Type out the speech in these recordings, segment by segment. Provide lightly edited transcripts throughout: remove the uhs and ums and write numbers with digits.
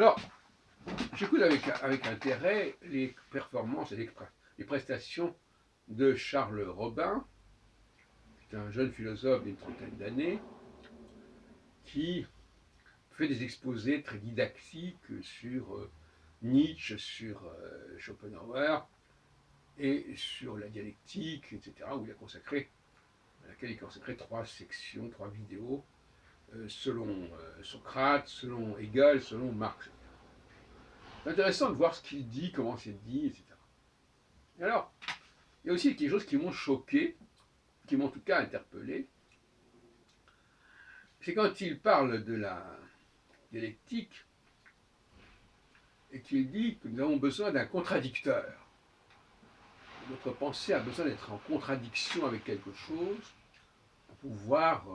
Alors, j'écoute avec intérêt les performances et les prestations de Charles Robin, qui est un jeune philosophe d'une trentaine d'années, qui fait des exposés très didactiques sur Nietzsche, sur Schopenhauer et sur la dialectique, etc., où à laquelle il a consacré 3 sections, 3 vidéos, selon Socrate, selon Hegel, selon Marx. C'est intéressant de voir ce qu'il dit, comment c'est dit, etc. Et alors, il y a aussi quelque chose qui m'ont choqué, qui m'ont en tout cas interpellé, c'est quand il parle de la dialectique et qu'il dit que nous avons besoin d'un contradicteur. Notre pensée a besoin d'être en contradiction avec quelque chose pour pouvoir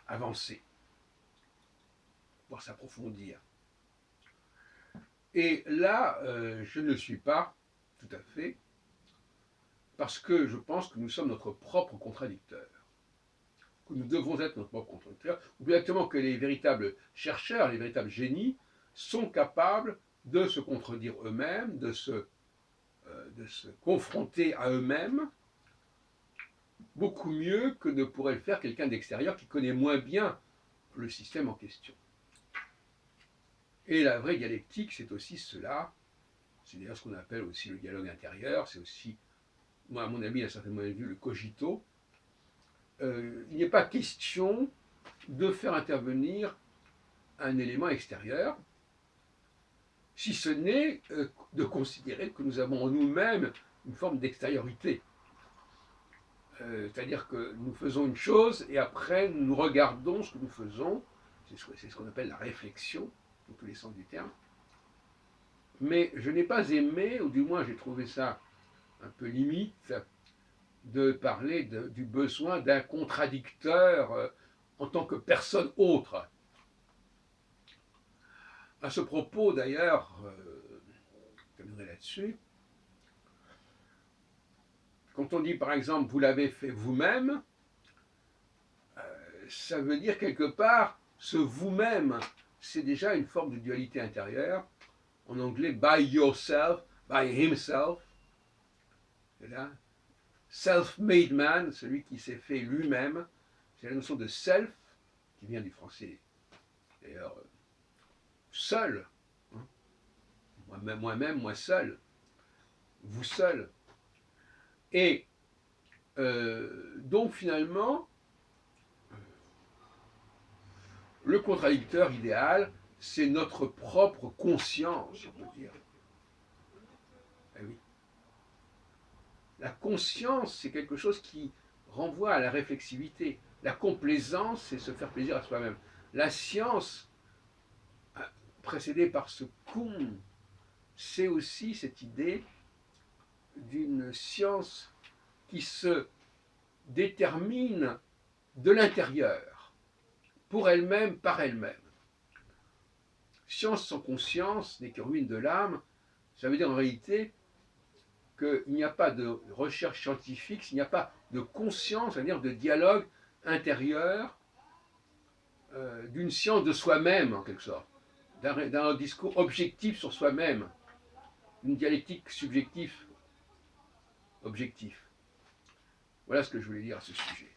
avancer, pouvoir s'approfondir. Et là, je ne le suis pas tout à fait, parce que je pense que nous sommes notre propre contradicteur, que nous devons être notre propre contradicteur, ou bien exactement que les véritables chercheurs, les véritables génies, sont capables de se contredire eux-mêmes, de se confronter à eux-mêmes, beaucoup mieux que ne pourrait le faire quelqu'un d'extérieur qui connaît moins bien le système en question. Et la vraie dialectique, c'est aussi cela. C'est d'ailleurs ce qu'on appelle aussi le dialogue intérieur, c'est aussi, moi à mon avis, à un certain point de vue, le cogito. Il n'est pas question de faire intervenir un élément extérieur, si ce n'est de considérer que nous avons en nous-mêmes une forme d'extériorité. C'est-à-dire que nous faisons une chose et après nous regardons ce que nous faisons, c'est ce qu'on appelle la réflexion, dans tous les sens du terme. Mais je n'ai pas aimé, ou du moins j'ai trouvé ça un peu limite, de parler du besoin d'un contradicteur en tant que personne autre. À ce propos, d'ailleurs, je terminerai là-dessus, quand on dit par exemple vous l'avez fait vous-même, ça veut dire quelque part ce vous-même, c'est déjà une forme de dualité intérieure. En anglais, by yourself, by himself. Et là, self-made man, celui qui s'est fait lui-même. C'est la notion de self, qui vient du français, d'ailleurs, seul. Hein. Moi-même, moi seul. Vous seul. Et donc finalement, le contradicteur idéal, c'est notre propre conscience, on peut dire. Eh oui. La conscience, c'est quelque chose qui renvoie à la réflexivité. La complaisance, c'est se faire plaisir à soi-même. La science, précédée par ce cum, c'est aussi cette idée d'une science qui se détermine de l'intérieur, pour elle-même, par elle-même. Science sans conscience n'est que ruine de l'âme. Ça veut dire en réalité qu'il n'y a pas de recherche scientifique, s'il n'y a pas de conscience, c'est-à-dire de dialogue intérieur, d'une science de soi-même, en quelque sorte, d'un discours objectif sur soi-même, une dialectique subjectif-objectif. Voilà ce que je voulais dire à ce sujet.